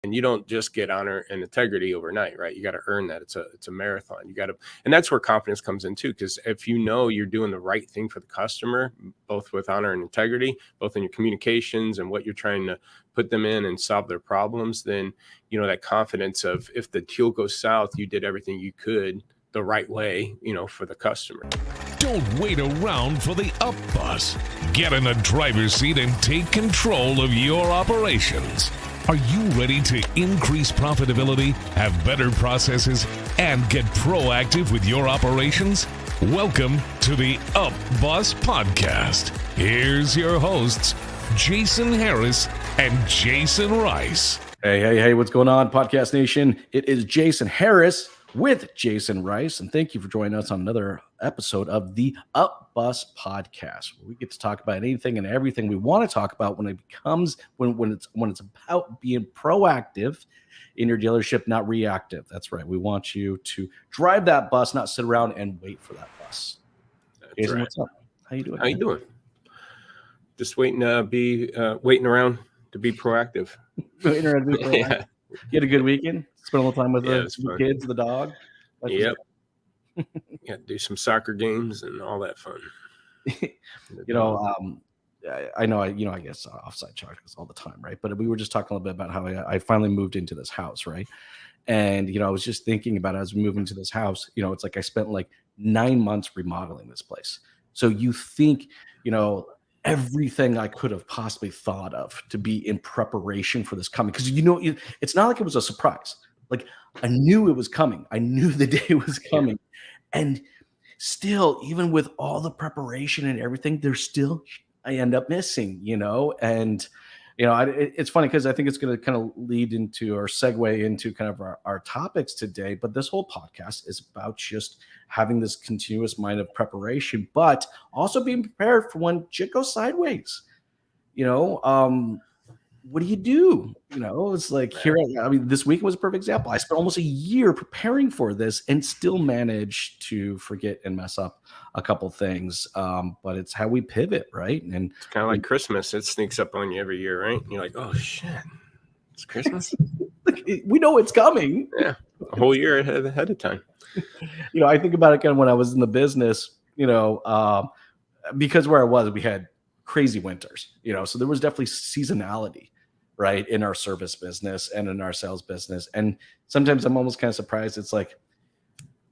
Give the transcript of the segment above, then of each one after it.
and you don't just get honor and integrity overnight, right? You got to earn that. It's a marathon. You got to, and that's where confidence comes in too. Because if you know you're doing the right thing for the customer, both with honor and integrity, both in your communications and what you're trying to put them in and solve their problems, then that confidence of if the deal goes south, you did everything you could the right way, for the customer. Don't wait around for the up bus. Get in the driver's seat and take control of your operations. Are you ready to increase profitability, have better processes, and get proactive with your operations? Welcome to the Up Bus Podcast. Here's your hosts, Jasen Harris and Jason Rice. Hey, what's going on, Podcast Nation? It is Jasen Harris with Jason Rice, and thank you for joining us on another episode of the Up Bus Podcast, where we get to talk about anything and everything we want to talk about when it's about being proactive in your dealership, not reactive. That's right. We want you to drive that bus, not sit around and wait for that bus. That's Jason, right. what's up? How you doing? How you doing? Just waiting around to be proactive. Yeah. You had a good weekend? Spent a little time with the kids, the dog? Yep. Yeah, do some soccer games and all that fun. I know, I guess offside charges all the time, right? But we were just talking a little bit about how I finally moved into this house, right? And, I was just thinking about it as we move into this house, it's like I spent like 9 months remodeling this place. So you think, everything I could have possibly thought of to be in preparation for this coming. Because, it's not like it was a surprise. Like I knew it was coming. I knew the day was coming. And still, even with all the preparation and everything, I end up missing, and, it's funny because I think it's going to kind of lead into or segue into kind of our topics today. But this whole podcast is about just having this continuous mind of preparation, but also being prepared for when shit goes sideways. What do you do? It's like this week was a perfect example. I spent almost a year preparing for this and still managed to forget and mess up a couple things. But it's how we pivot, right? And it's kind of like Christmas. It sneaks up on you every year, right? And you're like, oh shit, it's Christmas. We know it's coming. Yeah, a whole year ahead of time. I think about it kind of when I was in the business, because where I was, we had crazy winters, so there was definitely seasonality, right, in our service business and in our sales business. And sometimes I'm almost kind of surprised. It's like,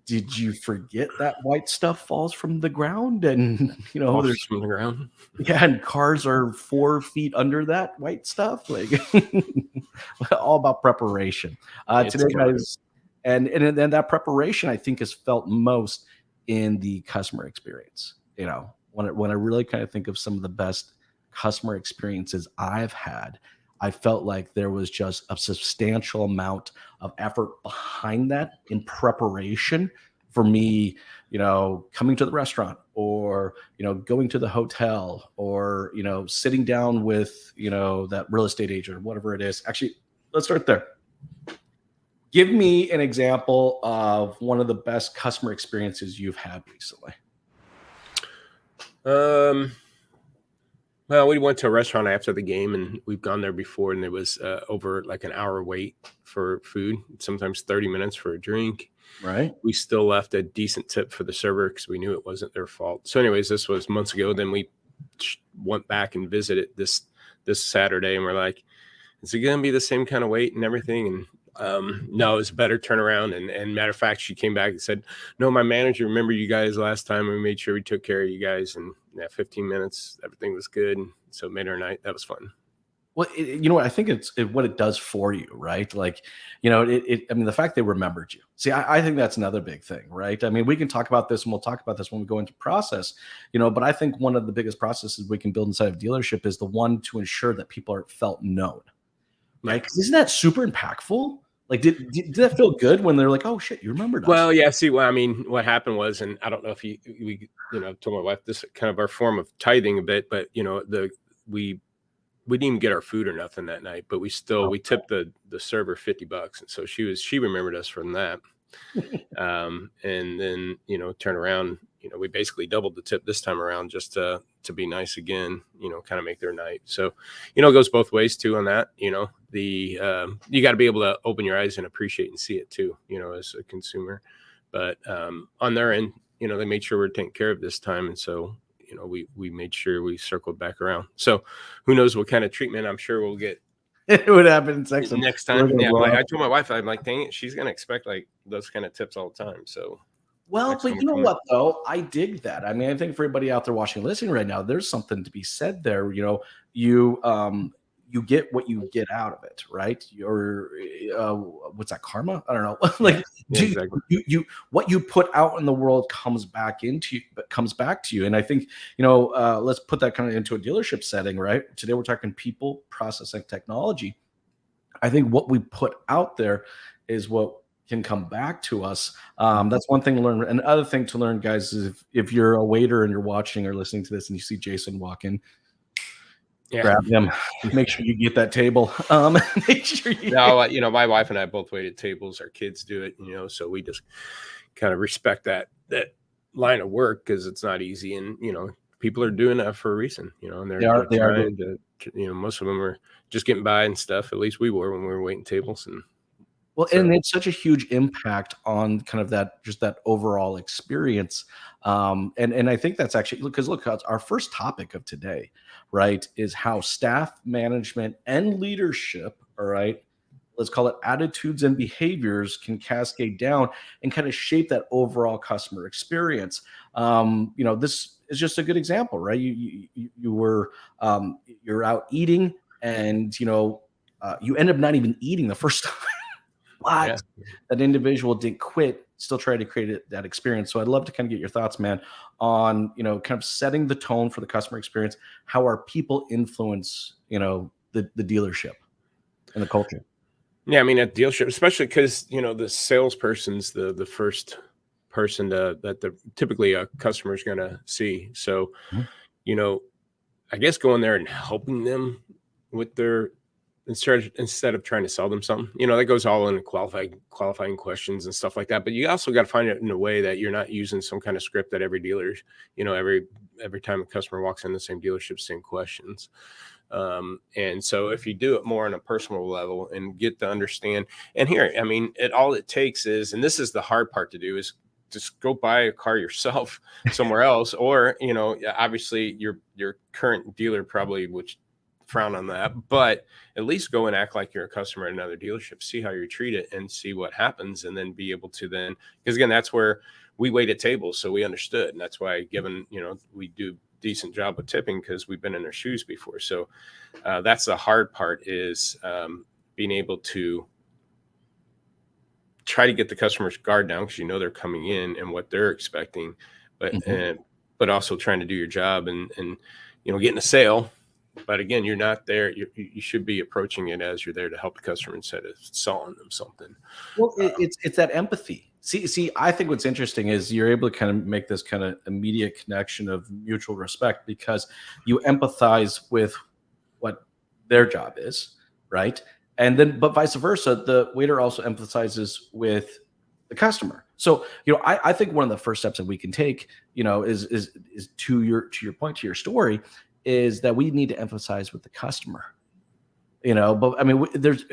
did you forget that white stuff falls from the ground? And there's from the ground. Yeah, and cars are 4 feet under that white stuff. Like all about preparation. Today, guys, and then that preparation I think is felt most in the customer experience. When I really kind of think of some of the best customer experiences I've had, I felt like there was just a substantial amount of effort behind that in preparation for me, coming to the restaurant or, going to the hotel or, sitting down with, that real estate agent or whatever it is. Actually, let's start there. Give me an example of one of the best customer experiences you've had recently. Well, we went to a restaurant after the game, and we've gone there before, and there was over like an hour wait for food, sometimes 30 minutes for a drink. Right. We still left a decent tip for the server because we knew it wasn't their fault. So anyways, this was months ago. Then we went back and visited this Saturday, and we're like, is it going to be the same kind of wait and everything? And no, it was a better turnaround. And matter of fact, she came back and said, no, my manager remembered you guys last time. We made sure we took care of you guys. And 15 minutes, everything was good. And so it made our night. That was fun. Well, I think it's what it does for you, right? Like, the fact they remembered you. See, I think that's another big thing, right? I mean, we can talk about this and we'll talk about this when we go into process, but I think one of the biggest processes we can build inside of a dealership is the one to ensure that people are felt known, right? Because isn't that super impactful? Like, did that feel good when they're like, oh shit, you remembered us? Well, yeah. See, what happened was, and I don't know if we told my wife this is kind of our form of tithing a bit, but we didn't even get our food or nothing that night, but we tipped the server $50, and so she remembered us from that. And then turned around we basically doubled the tip this time around just to be nice again, kind of make their night. So, it goes both ways too on that. You got to be able to open your eyes and appreciate and see it too, as a consumer. But on their end, they made sure we're taken care of this time. And so, we made sure we circled back around. So who knows what kind of treatment I'm sure we'll get. It would happen next time. Yeah, I told my wife, I'm like, dang it, she's gonna expect like those kind of tips all the time. So well, but you know what though? I dig that. I mean, I think for everybody out there watching, listening right now, there's something to be said there. You get what you get out of it, right? Your what's that, karma? I don't know. Like exactly. you what you put out in the world comes back to you. And I think, let's put that kind of into a dealership setting, right? Today we're talking people, process, and technology. I think what we put out there is what can come back to us. That's one thing to learn. Another thing to learn, guys, is if you're a waiter and you're watching or listening to this and you see Jason walk in, grab him. Make sure you get that table. Make sure you. No, my wife and I both wait at tables. Our kids do it, so we just kind of respect that line of work because it's not easy, and people are doing that for a reason, and they're trying to, most of them are just getting by and stuff. At least we were when we were waiting tables, and and it's such a huge impact on kind of that overall experience. And I think that's actually because look, our first topic of today, right, is how staff management and leadership, all right, let's call it attitudes and behaviors, can cascade down and kind of shape that overall customer experience. This is just a good example, right? You're out eating and you end up not even eating the first time. But that individual didn't quit, still tried to create that experience. So I'd love to kind of get your thoughts, man, on, kind of setting the tone for the customer experience, how our people influence, the dealership and the culture. Yeah, I mean, at dealership, especially because, the salesperson's the first person that typically a customer is going to see. So, I guess going there and helping them with their instead of trying to sell them something, that goes all in qualifying questions and stuff like that. But you also got to find it in a way that you're not using some kind of script that every dealer, every time a customer walks in the same dealership, same questions. And so if you do it more on a personal level and get to understand, and here, I mean, all it takes is, and this is the hard part to do, is just go buy a car yourself somewhere else, or, obviously your current dealer probably would frown on that, but at least go and act like you're a customer at another dealership, see how you treat it and see what happens. And then be able to because again, that's where we wait at tables. So we understood. And that's why, given, we do decent job with tipping because we've been in their shoes before. So that's the hard part, is being able to try to get the customer's guard down, because they're coming in and what they're expecting, but also trying to do your job and getting a sale. But again, you're not there. You should be approaching it as you're there to help the customer instead of selling them something. Well, it's that empathy. See, I think what's interesting is you're able to kind of make this kind of immediate connection of mutual respect, because you empathize with what their job is, right? And then, but vice versa, the waiter also emphasizes with the customer. So, I think one of the first steps that we can take, is to your point, to your story, is that we need to emphasize with the customer, but I mean,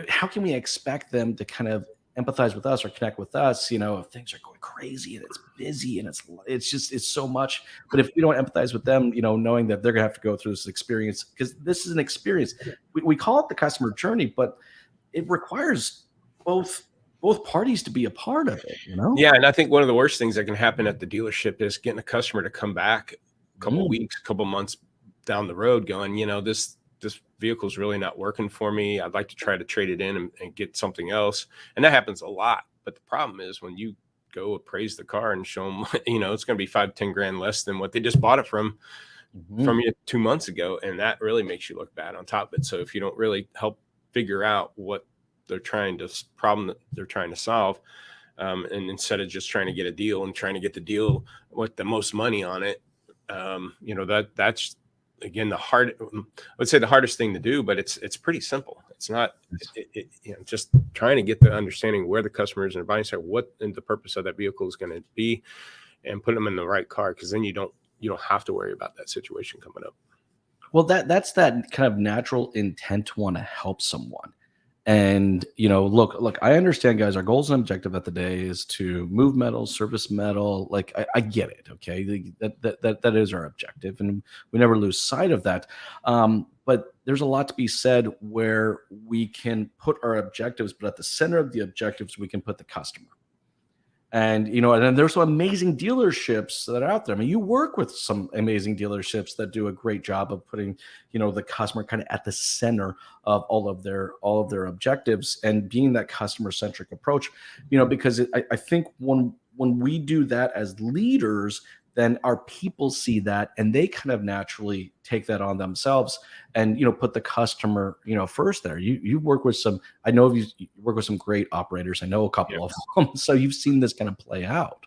how can we expect them to kind of empathize with us or connect with us, if things are going crazy and it's busy and it's so much. But if we don't empathize with them, knowing that they're gonna have to go through this experience, because this is an experience, we call it the customer journey, but it requires both parties to be a part of it, Yeah. And I think one of the worst things that can happen at the dealership is getting a customer to come back a couple weeks, couple months down the road going, this vehicle is really not working for me. I'd like to try to trade it in and get something else. And that happens a lot. But the problem is when you go appraise the car and show them, it's going to be 5-10 grand less than what they just bought it from you 2 months ago. And that really makes you look bad on top of it. So if you don't really help figure out what problem that they're trying to solve, and instead of just trying to get a deal and trying to get the deal with the most money on it, that's, again, I would say the hardest thing to do, but it's pretty simple. It's not, just trying to get the understanding where the customer is in their buying side, what and the purpose of that vehicle is going to be, and put them in the right car, because then you don't have to worry about that situation coming up. Well, that's that kind of natural intent to want to help someone. And look, I understand, guys. Our goals and objective at the day is to move metal, service metal. Like I get it. Okay, that is our objective, and we never lose sight of that. But there's a lot to be said where we can put our objectives, but at the center of the objectives, we can put the customer. And and then there's some amazing dealerships that are out there. I mean, you work with some amazing dealerships that do a great job of putting, the customer kind of at the center of all of their objectives, and being that customer centric approach. Because I think when we do that as leaders, then our people see that, and they kind of naturally take that on themselves, and put the customer first there. You work with some, I know you work with some great operators. I know a couple of them, so you've seen this kind of play out.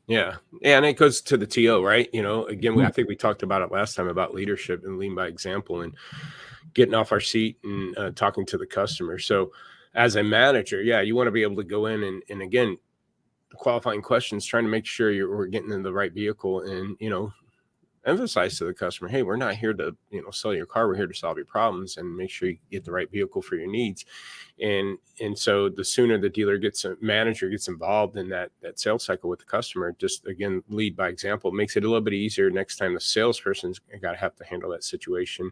Yeah, and it goes to the TO, right? Again, I think we talked about it last time about leadership and leading by example, and getting off our seat and talking to the customer. So as a manager, you want to be able to go in and again, qualifying questions, trying to make sure we're getting in the right vehicle, and emphasize to the customer, hey, we're not here to sell your car, we're here to solve your problems and make sure you get the right vehicle for your needs. And so the sooner the manager gets involved in that sales cycle with the customer, just again, lead by example, makes it a little bit easier next time the salesperson's got to have to handle that situation,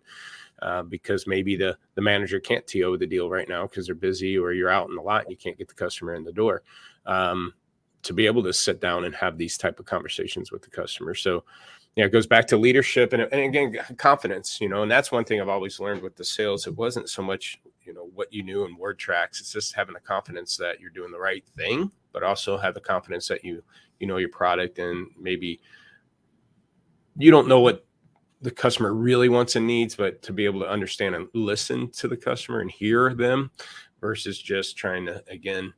because maybe the manager can't TO the deal right now because they're busy, or you're out in the lot and you can't get the customer in the door. To be able to sit down and have these type of conversations with the customer. So it goes back to leadership and again, confidence, and that's one thing I've always learned with the sales. It wasn't so much, what you knew in word tracks. It's just having the confidence that you're doing the right thing, but also have the confidence that you know your product, and maybe you don't know what the customer really wants and needs, but to be able to understand and listen to the customer and hear them, versus just trying to, again,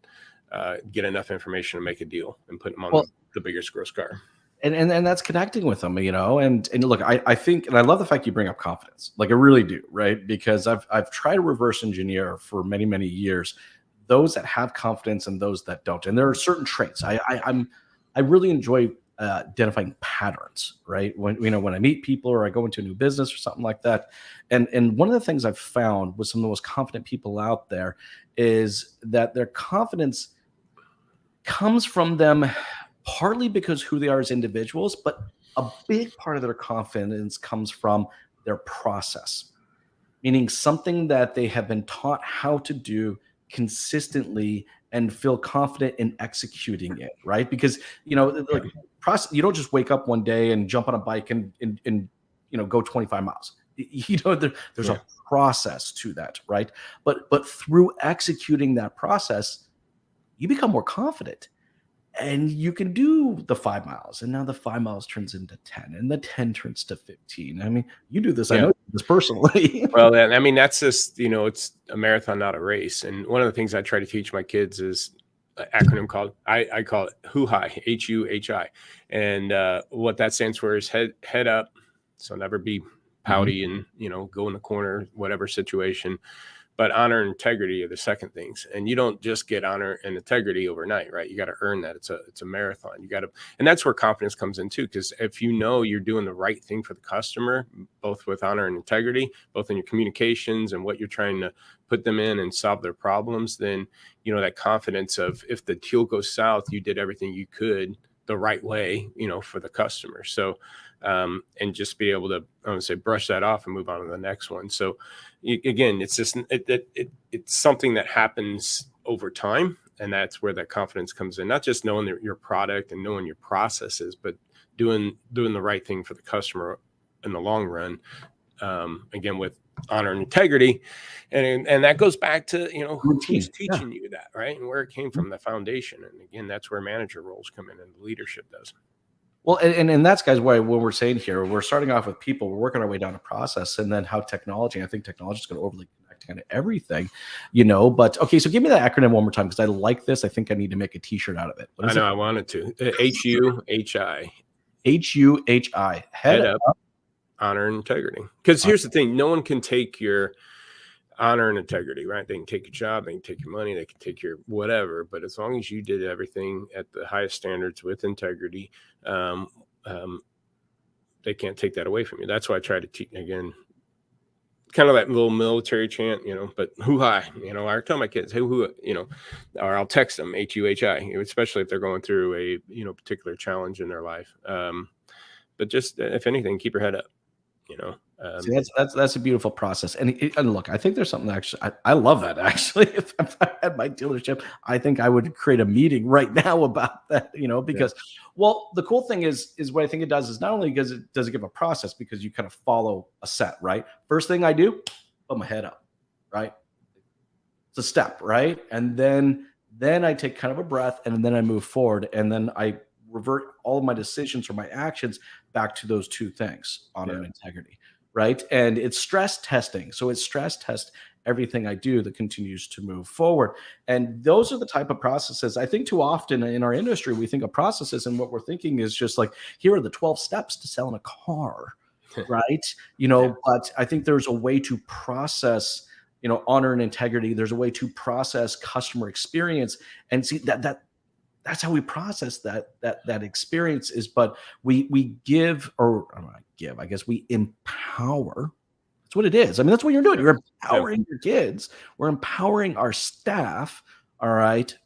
get enough information to make a deal and put them on the biggest gross car. And that's connecting with them, and look, I think, and I love the fact you bring up confidence. Like I really do, right? Because I've tried to reverse engineer for many, many years, those that have confidence and those that don't. And there are certain traits. I really enjoy identifying patterns, right? When I meet people or I go into a new business or something like that. And one of the things I've found with some of the most confident people out there is that their confidence comes from them partly because who they are as individuals, but a big part of their confidence comes from their process, meaning something that they have been taught how to do consistently and feel confident in executing it, right? Because like process, you don't just wake up one day and jump on a bike and go 25 miles. There's a process to that, right? But through executing that process, you become more confident. And you can do the 5 miles, and now the 5 miles turns into 10, and the 10 turns to 15. I mean, you do this. I know you do this personally. Well, I mean, that's just, it's a marathon, not a race. And one of the things I try to teach my kids is an acronym called, I call it HUHI, H-U-H-I. And what that stands for is head up. So never be pouty and, go in the corner, whatever situation. But honor and integrity are the second things. And you don't just get honor and integrity overnight, right? You got to earn that. It's a marathon. You got to, and that's where confidence comes in too. Because if you're doing the right thing for the customer, both with honor and integrity, both in your communications and what you're trying to put them in and solve their problems, then, that confidence of, if the deal goes south, you did everything you could the right way, for the customer. So, and just be able to, I would say, brush that off and move on to the next one. So again, it's just, it's something that happens over time. And that's where that confidence comes in, not just knowing your product and knowing your processes, but doing the right thing for the customer in the long run. Again, with honor and integrity. And that goes back to, who's teaching you that, right? And where it came from, the foundation. And again, that's where manager roles come in and leadership does. Well, and that's, guys, why what we're saying here, we're starting off with people, we're working our way down a process, and then how technology, I think technology is going to overly connect kind of everything, but okay, so give me that acronym one more time, because I like this. I think I need to make a t-shirt out of it. I know, I wanted to. H-U-H-I. H-U-H-I. Head up. Honor and integrity. Because here's the thing, no one can take your honor and integrity, right? They can take your job, they can take your money, they can take your whatever, but as long as you did everything at the highest standards with integrity, um, um, they can't take that away from you. That's why I try to teach again, kind of that little military chant, but who hi, I tell my kids, hey, who, or I'll text them HUHI, especially if they're going through a, particular challenge in their life. But just if anything, keep your head up, you know. See, that's a beautiful process. And look, I think there's something actually I love that actually. If I had my dealership, I think I would create a meeting right now about that, because well, the cool thing is what I think it does is not only does it give a process because you kind of follow a set, right? First thing I do, put my head up, right? It's a step, right? And then I take kind of a breath and then I move forward and then I revert all of my decisions or my actions back to those two things, honor and integrity, right? And it's stress testing. So it's stress test everything I do that continues to move forward. And those are the type of processes. I think too often in our industry, we think of processes and what we're thinking is just like, here are the 12 steps to selling a car, right? But I think there's a way to process, honor and integrity. There's a way to process customer experience and see that's how we process that experience is, but we give, or I don't know, give, I guess we empower. That's what it is. I mean, that's what you're doing. You're empowering your kids. We're empowering our staff. All right.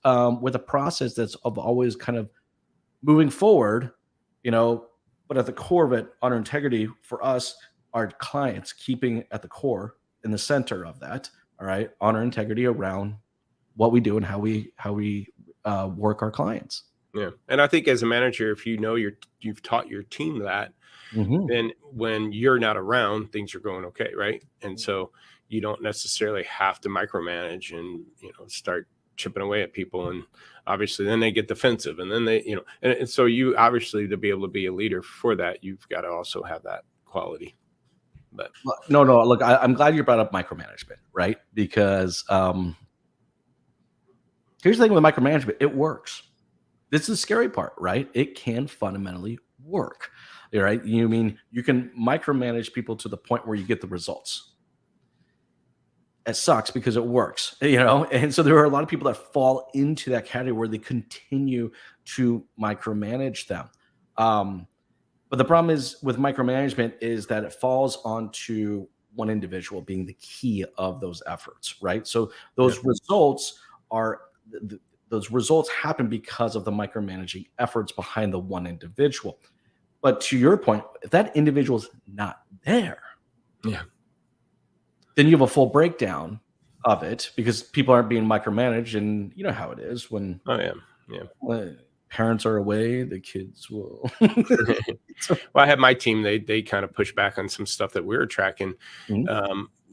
With a process that's of always kind of moving forward, but at the core of it, honor integrity for us, our clients, keeping at the core in the center of that. All right. Honor integrity around what we do and how we work our clients. Yeah. And I think as a manager, if you've taught your team that, then when you're not around, things are going okay. Right. And so you don't necessarily have to micromanage and, start chipping away at people. And obviously then they get defensive and then they, and so you obviously to be able to be a leader for that, you've got to also have that quality. But no, look, I'm glad you brought up micromanagement, right? Because, here's the thing with micromanagement, it works. This is the scary part, right? It can fundamentally work, right? You can micromanage people to the point where you get the results. It sucks because it works, and so there are a lot of people that fall into that category where they continue to micromanage them. But the problem is with micromanagement is that it falls onto one individual being the key of those efforts, right? So those results happen because of the micromanaging efforts behind the one individual. But to your point, if that individual is not there, then you have a full breakdown of it because people aren't being micromanaged. And you know how it is when parents are away, the kids will. Well, I had my team, they kind of push back on some stuff that we were tracking.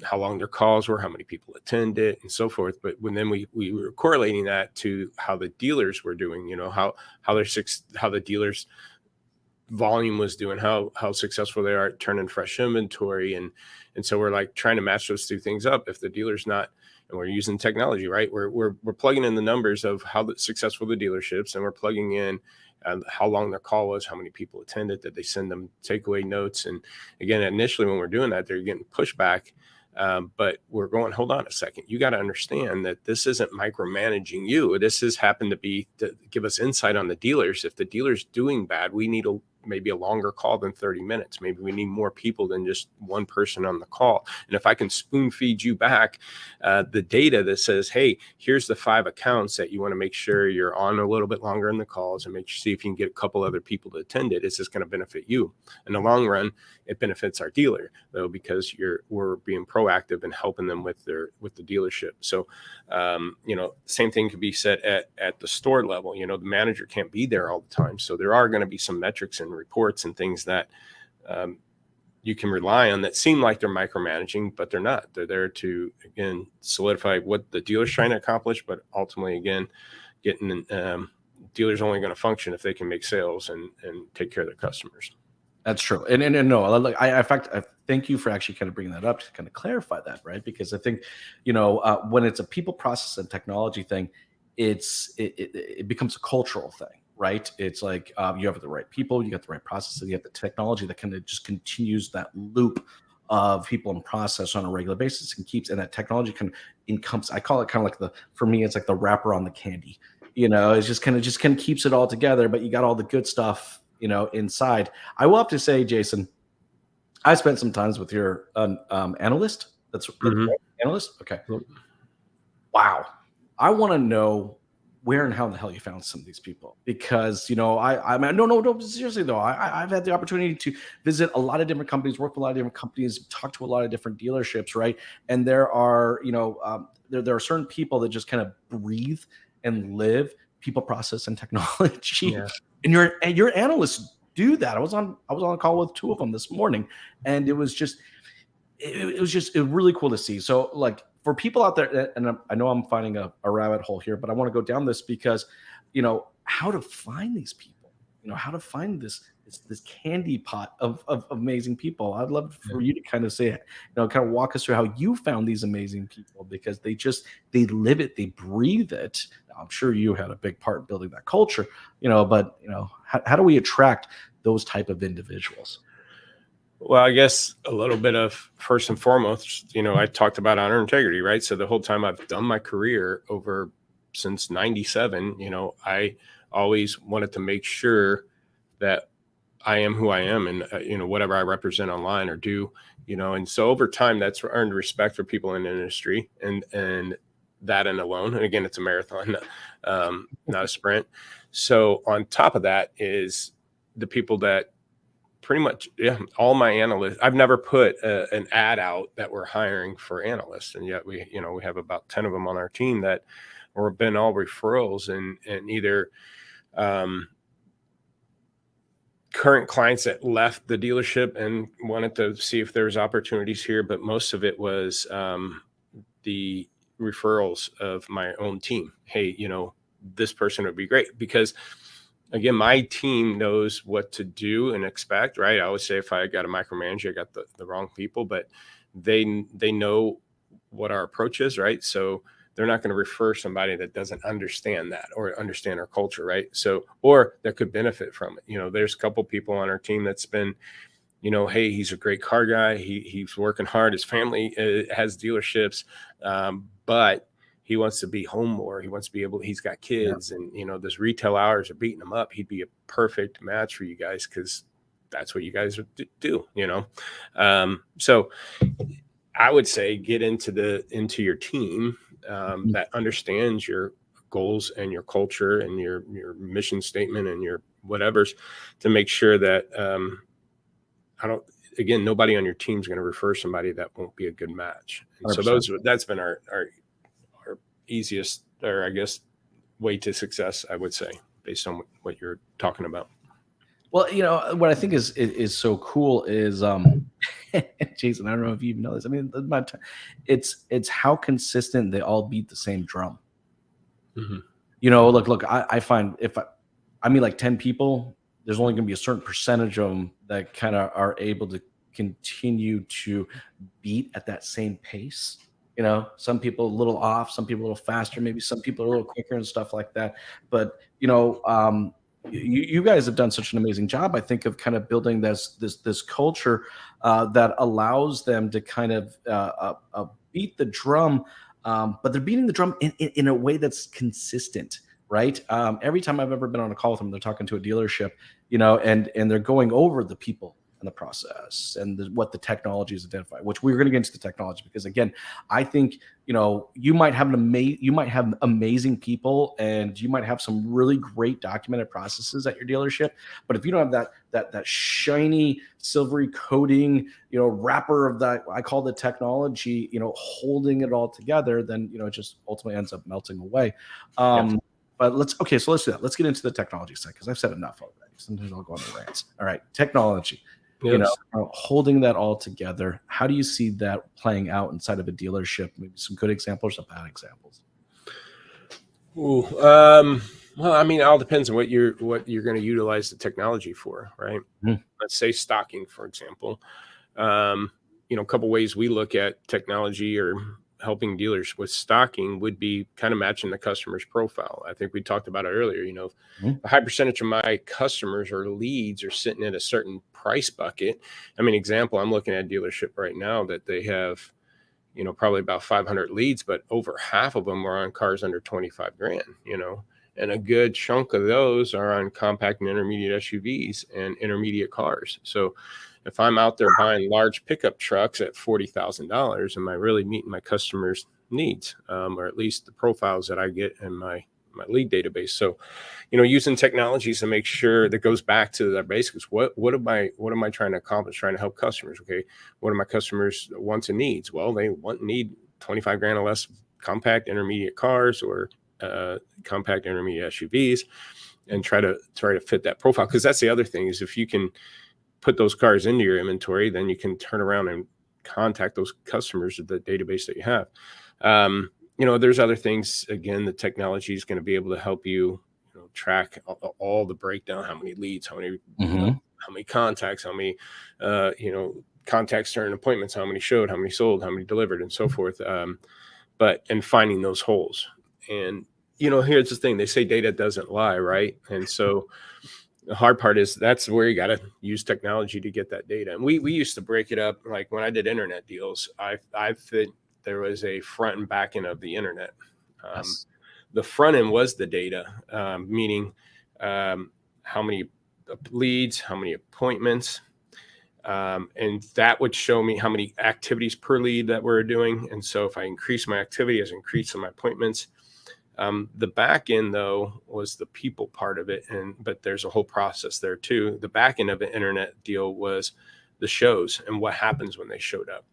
How long their calls were, how many people attended, and so forth. But then we were correlating that to how the dealers were doing, how the dealers volume was doing, how successful they are at turning fresh inventory. And so we're like trying to match those two things up. If the dealer's not, and we're using technology, right? We're plugging in the numbers of how successful the dealerships, and we're plugging in how long their call was, how many people attended, did they send them takeaway notes. And again, initially when we're doing that, they're getting pushback. But we're going, hold on a second. You got to understand that this isn't micromanaging you. This has happened to be to give us insight on the dealers. If the dealer's doing bad, we need maybe a longer call than 30 minutes. Maybe we need more people than just one person on the call. And if I can spoon feed you back the data that says, hey, here's the 5 accounts that you want to make sure you're on a little bit longer in the calls and see if you can get a couple other people to attend it. It's just going to benefit you. In the long run, it benefits our dealer though, because we're being proactive and helping them with the dealership. So, same thing could be said at the store level. The manager can't be there all the time. So there are going to be some metrics and reports and things that you can rely on that seem like they're micromanaging, but they're not. They're there to, again, solidify what the dealer's trying to accomplish, but ultimately, again, getting dealers only going to function if they can make sales and take care of their customers. That's true. And no, in fact, I thank you for actually kind of bringing that up to kind of clarify that, right? Because I think, when it's a people, process, and technology thing, it becomes a cultural thing. Right. It's like you have the right people, you got the right processes, you have the technology that kind of just continues that loop of people and process on a regular basis, and that technology can encompass. I call it kind of like for me, it's like the wrapper on the candy. It's just kind of keeps it all together, but you got all the good stuff, inside. I will have to say, Jason, I spent some times with your analyst. That's Mhm. right, analyst. Okay. Yep. Wow. I want to know where and how the hell you found some of these people, because I mean, no, seriously though, I've had the opportunity to visit a lot of different companies, work with a lot of different companies, talk to a lot of different dealerships, right? And there are there are certain people that just kind of breathe and live people, process, and technology. Yeah. And your analysts do that. I was on a call with two of them this morning, and it was just really cool to see. So, like, for people out there, and I know I'm finding a rabbit hole here, but I want to go down this because, how to find these people, how to find this candy pot of amazing people. I'd love for you to kind of say, kind of walk us through how you found these amazing people, because they live it, they breathe it. Now, I'm sure you had a big part in building that culture, but how do we attract those type of individuals? Well, I guess a little bit of, first and foremost, I talked about honor integrity, right? So the whole time I've done my career over since 97, I always wanted to make sure that I am who I am, and, whatever I represent online or do, and so over time that's earned respect for people in the industry, and that and alone. And again, it's a marathon, not a sprint. So on top of that is the people that pretty much, all my analysts. I've never put an ad out that we're hiring for analysts, and yet we have about 10 of them on our team that or been all referrals, and either current clients that left the dealership and wanted to see if there's opportunities here, but most of it was the referrals of my own team. Hey, this person would be great, because again, my team knows what to do and expect, right? I always say, if I got a micromanager, I got the wrong people, but they know what our approach is, right? So they're not going to refer somebody that doesn't understand that or understand our culture, right? So, or that could benefit from it. There's a couple people on our team that's been, hey, he's a great car guy. He's working hard. His family has dealerships, but he wants to be home more. He wants to be able, he's got kids, and, those retail hours are beating him up. He'd be a perfect match for you guys, because that's what you guys do, So I would say get into your team that understands your goals and your culture and your mission statement and your whatevers, to make sure that nobody on your team is going to refer somebody that won't be a good match. And so that's been our easiest, or I guess, way to success, I would say, based on what you're talking about. Well, what I think is so cool is, Jason, I don't know if you even know this. I mean, it's how consistent they all beat the same drum. Mm-hmm. Look, I find I mean, like 10 people, there's only going to be a certain percentage of them that kind of are able to continue to beat at that same pace. Some people a little off, some people a little faster, maybe some people are a little quicker and stuff like that. But you guys have done such an amazing job, I think, of kind of building this culture that allows them to kind of beat the drum, but they're beating the drum in a way that's consistent, right? Every time I've ever been on a call with them, they're talking to a dealership, and they're going over the people and the process and what the technology is identified, which we're going to get into the technology, because again, I think, you might have amazing people, and you might have some really great documented processes at your dealership. But if you don't have that shiny silvery coating, wrapper of that, I call the technology, holding it all together, then, it just ultimately ends up melting away. But so let's do that. Let's get into the technology side, because I've said enough already. Sometimes I'll go on the rants. All right, technology. Yes. Holding that all together. How do you see that playing out inside of a dealership? Maybe some good examples, some bad examples. Ooh, well, I mean, it all depends on what you're going to utilize the technology for, right? Mm-hmm. Let's say stocking, for example. A couple ways we look at technology, or helping dealers with stocking would be kind of matching the customer's profile. I think we talked about it earlier. A high percentage of my customers or leads are sitting at a certain price bucket. I mean, example, I'm looking at a dealership right now that they have, probably about 500 leads, but over half of them are on cars under 25 grand, and a good chunk of those are on compact and intermediate SUVs and intermediate cars. So if I'm out there buying large pickup trucks at $40,000, am I really meeting my customers' needs, or at least the profiles that I get in my lead database? So, using technologies to make sure that goes back to the basics. What am I trying to accomplish? Trying to help customers. Okay, what are my customers' wants and needs? Well, they need 25 grand or less compact intermediate cars or compact intermediate SUVs, and try to fit that profile. Because that's the other thing, is if you can put those cars into your inventory, then you can turn around and contact those customers of the database that you have. There's other things. Again, the technology is going to be able to help you, track all the breakdown, how many leads, how many how many contacts, how many contacts during appointments, how many showed, how many sold, how many delivered, and so forth. And finding those holes. And here's the thing: they say data doesn't lie, right? And so the hard part is that's where you got to use technology to get that data. And we used to break it up. Like when I did internet deals, I think there was a front and back end of the internet. Yes. The front end was the data, meaning how many leads, how many appointments, and that would show me how many activities per lead that we're doing. And so if I increase my activity, as increase in my appointments. The back end, though, was the people part of it, but there's a whole process there too. The back end of an internet deal was the shows and what happens when they showed up,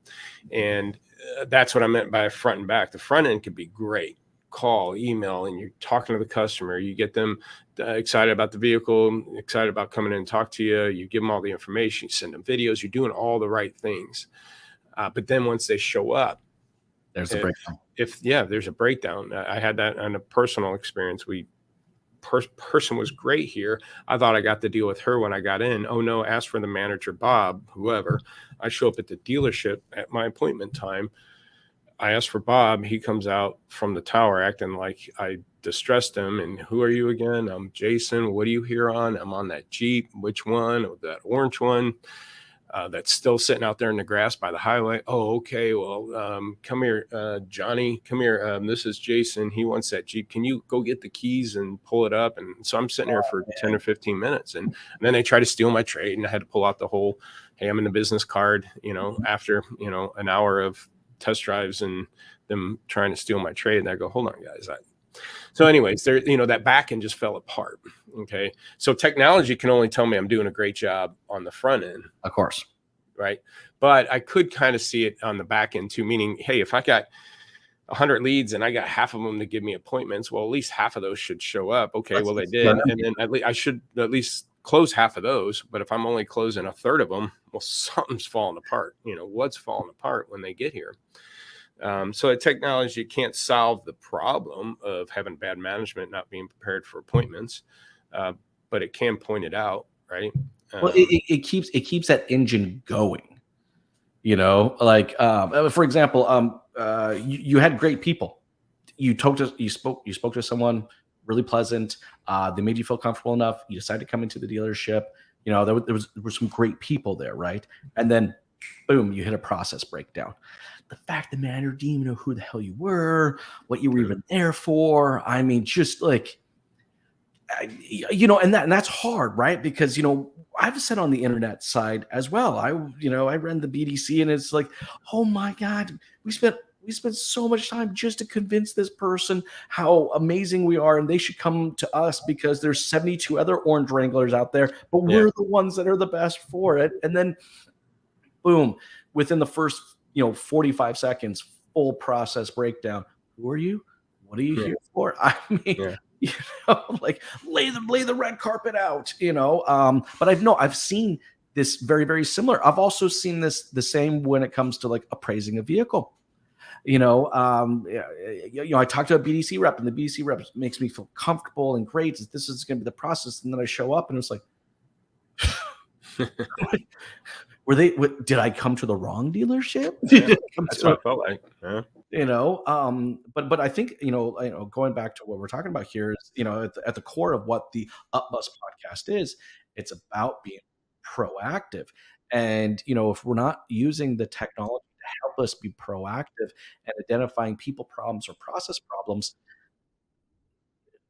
and that's what I meant by front and back. The front end could be great, call, email, and you're talking to the customer. You get them excited about the vehicle, excited about coming in and talk to you. You give them all the information, you send them videos. You're doing all the right things, but then once they show up, There's a breakdown. There's a breakdown. I had that on a personal experience. Person was great here. I thought I got the deal with her when I got in. Oh no, ask for the manager, Bob, whoever. I show up at the dealership at my appointment time. I ask for Bob. He comes out from the tower acting like I distressed him. And who are you again? I'm Jasen. What are you here on? I'm on that Jeep. Which one? Oh, that orange one. That's still sitting out there in the grass by the highway. Oh, okay. Well, come here, Johnny. Come here. This is Jasen. He wants that Jeep. Can you go get the keys and pull it up? And so I'm sitting here for 10 or 15 minutes. And then they try to steal my trade. And I had to pull out the whole, hey, I'm in the business card, after, an hour of test drives and them trying to steal my trade. And I go, hold on, guys. So anyways, there, that back end just fell apart. Okay. So technology can only tell me I'm doing a great job on the front end. Of course. Right. But I could kind of see it on the back end too, meaning, hey, if I got 100 leads and I got half of them to give me appointments, well, at least half of those should show up. Okay. Well, they did. And then at least I should at least close half of those. But if I'm only closing a third of them, well, something's falling apart. What's falling apart when they get here? So a technology can't solve the problem of having bad management, not being prepared for appointments, but it can point it out, right? Well, it keeps that engine going, for example, you had great people. You spoke to someone really pleasant. They made you feel comfortable enough. You decided to come into the dealership. There were some great people there, right? And then, boom, you hit a process breakdown. The fact the manager didn't even know who the hell you were, what you were even there for. I mean, just like, and that's hard, right? Because, I've said on the internet side as well. I ran the BDC, and it's like, oh my God, we spent so much time just to convince this person how amazing we are, and they should come to us because there's 72 other orange Wranglers out there, but we're the ones that are the best for it. And then, boom, within the first 45 seconds, full process breakdown. Who are you? What are you here for? I mean, like lay the red carpet out, but I've seen this very, very similar. I've also seen this the same when it comes to like appraising a vehicle. I talk to a BDC rep, and the BDC rep makes me feel comfortable and great. This is going to be the process. And then I show up and it's like, did I come to the wrong dealership? That's what I felt like. But I think, going back to what we're talking about here is, at the core of what the Up Bus podcast is, it's about being proactive. And, if we're not using the technology to help us be proactive and identifying people problems or process problems,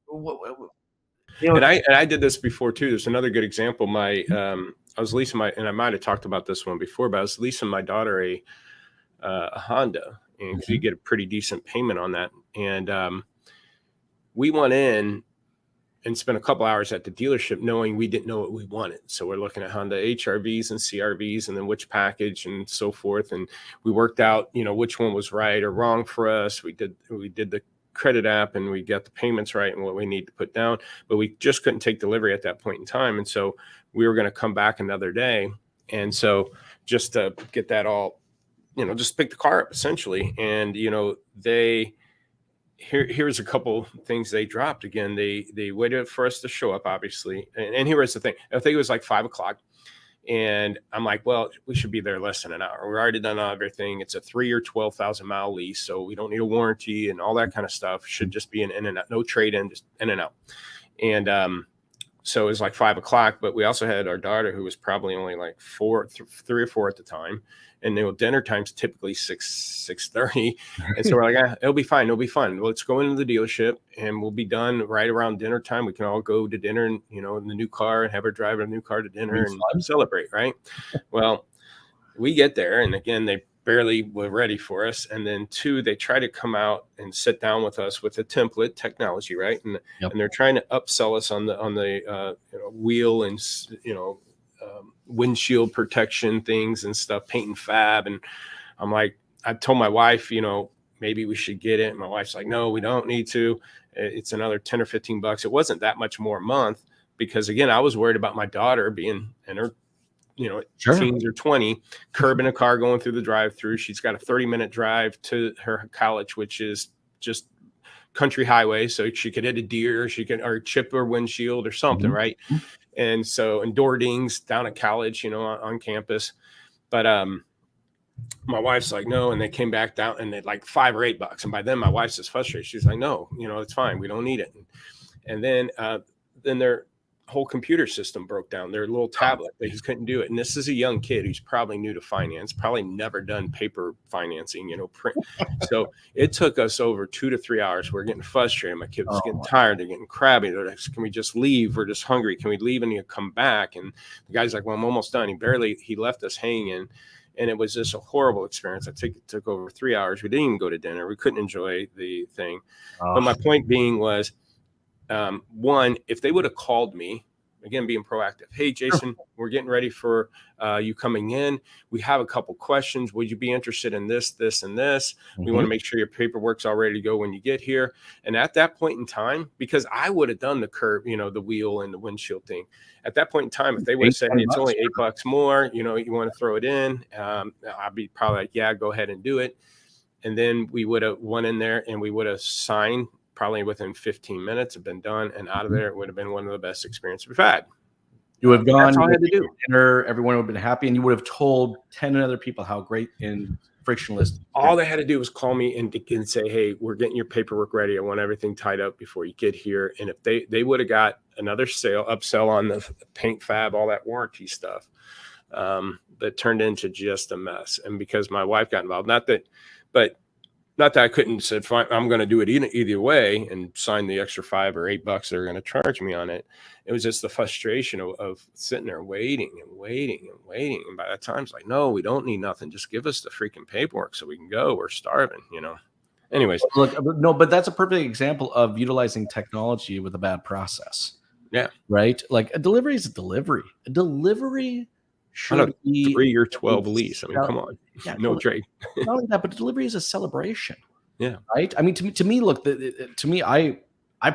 wh- wh- you know, And I did this before too. There's another good example. I was leasing and I might have talked about this one before, but I was leasing my daughter a Honda, and because you Mhm. get a pretty decent payment on that. And we went in and spent a couple hours at the dealership knowing we didn't know what we wanted. So we're looking at Honda HRVs and CRVs and then which package and so forth. And we worked out, which one was right or wrong for us. We did the credit app and we got the payments right and what we need to put down, but we just couldn't take delivery at that point in time. And so we were going to come back another day. And so just to get that all, just pick the car up essentially. And, here's a couple things they dropped. Again, they waited for us to show up, obviously. And here was the thing. I think it was like 5 o'clock. And I'm like, well, we should be there less than an hour. We're already done everything. It's a 3 or 12,000 mile lease. So we don't need a warranty and all that kind of stuff. Should just be an in and out, no trade in, just in and out. And so it was like 5 o'clock, but we also had our daughter who was probably only like 3 or 4 at the time. And dinner time's typically 6:30. And so we're like, it'll be fine. It'll be fun. Let's go into the dealership and we'll be done right around dinner time. We can all go to dinner and, in the new car and have her drive a new car to dinner and celebrate. Right. Well, we get there. And again, they barely were ready for us. And then 2, they try to come out and sit down with us with a template technology. Right. And they're trying to upsell us on the wheel and, windshield protection things and stuff, paint and fab. And I'm like, I told my wife, maybe we should get it. My wife's like, no, we don't need to. It's another 10 or 15 bucks. It wasn't that much more a month because again, I was worried about my daughter being in her, Sure. teens or 20, curbing a car going through the drive-through. She's got a 30-minute drive to her college, which is just country highway. So she could hit a deer, or chip her windshield or something. Mhm. Right. And so, and door dings down at college, on campus. But my wife's like, no. And they came back down and they like $5 or $8. And by then my wife's just frustrated. She's like, no, it's fine. We don't need it. And then their whole computer system broke down, their little tablet, that he couldn't do it. And this is a young kid who's probably new to finance, probably never done paper financing, print. So it took us over 2 to 3 hours. We're getting frustrated. My kid was getting tired. They're getting crabby. They're like, can we just leave? We're just hungry. Can we leave and you come back? And the guy's like, well, I'm almost done. He left us hanging. And it was just a horrible experience. I think it took over 3 hours. We didn't even go to dinner. We couldn't enjoy the thing. But my point being was, one, if they would have called me, again, being proactive. Hey, Jason, we're getting ready for you coming in. We have a couple questions. Would you be interested in this, this, and this? We want to make sure your paperwork's all ready to go when you get here. And at that point in time, because I would have done the curb, the wheel and the windshield thing. At that point in time, if they would have said, hey, it's only $8 more, you want to throw it in, I'd be probably like, yeah, go ahead and do it. And then we would have went in there and we would have signed probably within 15 minutes, have been done and out of there. It would have been one of the best experiences we've had. You would have gone, that's all I had to do. Dinner, everyone would have been happy, and you would have told 10 other people how great and frictionless. All they had to do was call me and say, hey, we're getting your paperwork ready. I want everything tied up before you get here. And if they would have got another upsell on the paint fab, all that warranty stuff, that turned into just a mess. And because my wife got involved, not that I couldn't said, fine, I'm going to do it either way and sign the extra $5 or $8 they're going to charge me on it. It was just the frustration of sitting there waiting and waiting and waiting. And by that time, it's like, no, we don't need nothing. Just give us the freaking paperwork so we can go. We're starving, Anyways. Look, no, but that's a perfect example of utilizing technology with a bad process. Yeah. Right? Like a delivery is a delivery. A delivery should be 3 or 12 lease. I mean, come on. Yeah, no trade. Not only that, but delivery is a celebration. Yeah. Right. I mean, to me, look, to me, I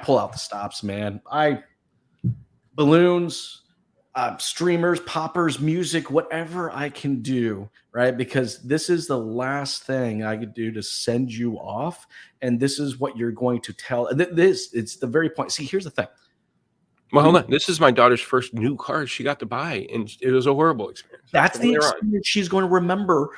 pull out the stops, man. Balloons, streamers, poppers, music, whatever I can do, right? Because this is the last thing I could do to send you off, and this is what you're going to tell. It's the very point. See, here's the thing. Well, hold on. This is my daughter's first new car she got to buy, and it was a horrible experience. That's the experience she's going to remember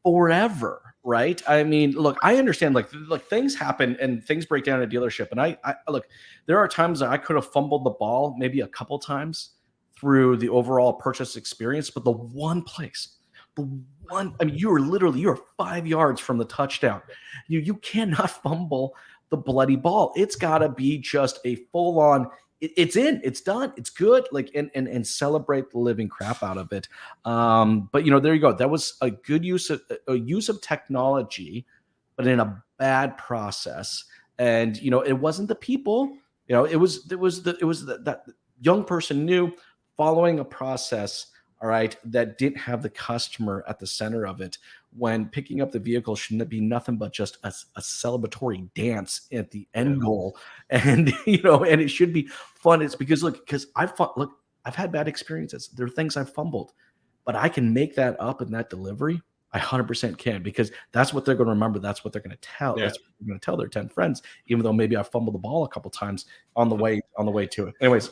forever, right? I mean, look, I understand like things happen and things break down at a dealership. And I look, there are times that I could have fumbled the ball maybe a couple times through the overall purchase experience, but the one place, the one, I mean, you're 5 yards from the touchdown. You cannot fumble the bloody ball. It's got to be just a full on. It's in, it's done, it's good. Like and celebrate the living crap out of it. But there you go. That was a good use of technology, but in a bad process. And it wasn't the people. It was that young person knew following a process. All right, that didn't have the customer at the center of it. When picking up the vehicle shouldn't be nothing but just a celebratory dance at the end goal, and and it should be fun. It's because I've had bad experiences. There are things I've fumbled, but I can make that up in that delivery. I 100% can, because that's what they're going to remember. That's what they're going to tell. Yeah. That's what they're going to tell their 10 friends, even though maybe I fumbled the ball a couple times on the way to it. Anyways.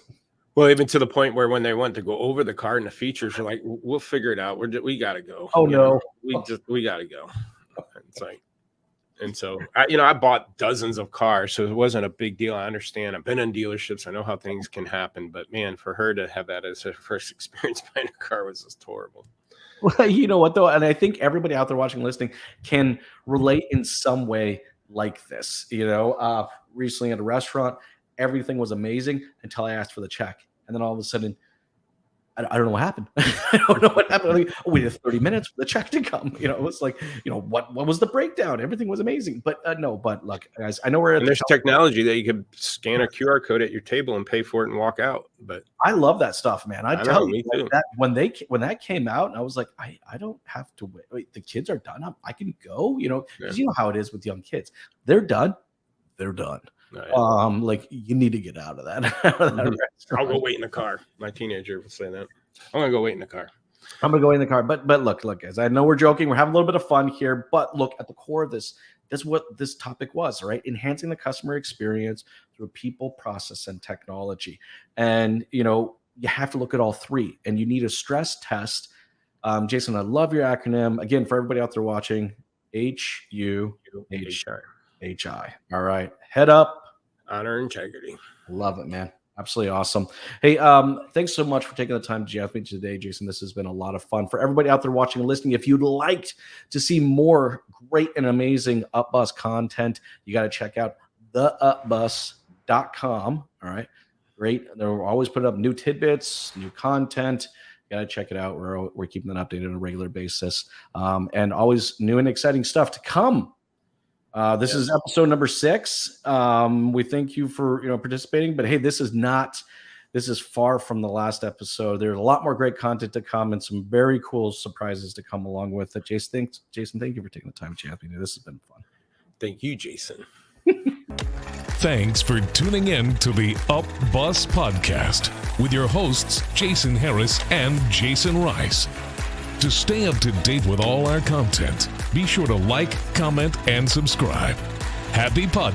Well, even to the point where when they want to go over the car and the features are like, we'll figure it out. We got to go. Oh, no. We got to go. It's like, and so I bought dozens of cars, so it wasn't a big deal. I understand. I've been in dealerships. I know how things can happen, but man, for her to have that as her first experience buying a car was just horrible. Well, you know what though? And I think everybody out there watching, listening can relate in some way like this. Recently at a restaurant, everything was amazing until I asked for the check. And then all of a sudden, I don't know what happened. I don't know what happened. Like, we had 30 minutes for the check to come. It was like, what was the breakdown? Everything was amazing. But but look, guys, I know we're at there's technology that you could scan a QR code at your table and pay for it and walk out. But I love that stuff, man. I tell you, too. That when that came out, I was like, I don't have to wait. Wait, the kids are done. I can go. Because you know how it is with young kids. They're done. They're done. Right. You need to get out of that. I'll go wait in the car. My teenager will say that. I'm gonna go wait in the car. I'm gonna go in the car. But look, guys. I know we're joking. We're having a little bit of fun here. But look, at the core of this, that's what this topic was, right? Enhancing the customer experience through people, process, and technology. And you have to look at all three. And you need a stress test. Jason, I love your acronym. Again, for everybody out there watching, HUHI. All right. Head up. Honor, integrity. Love it, man. Absolutely awesome. Hey, thanks so much for taking the time to chat with me today, Jason. This has been a lot of fun. For everybody out there watching and listening, if you'd like to see more great and amazing UpBus content, you got to check out theupbus.com. All right. Great. They're always putting up new tidbits, new content. You got to check it out. We're keeping that updated on a regular basis. And always new and exciting stuff to come. This is episode number 6. We thank you for participating, but hey, this is far from the last episode. There's a lot more great content to come and some very cool surprises to come along with it. Jason, thank you for taking the time to chat with me. This has been fun. Thank you, Jason. Thanks for tuning in to the Up Bus Podcast with your hosts, Jason Harris and Jason Rice. To stay up to date with all our content, be sure to like, comment, and subscribe. Happy podcast.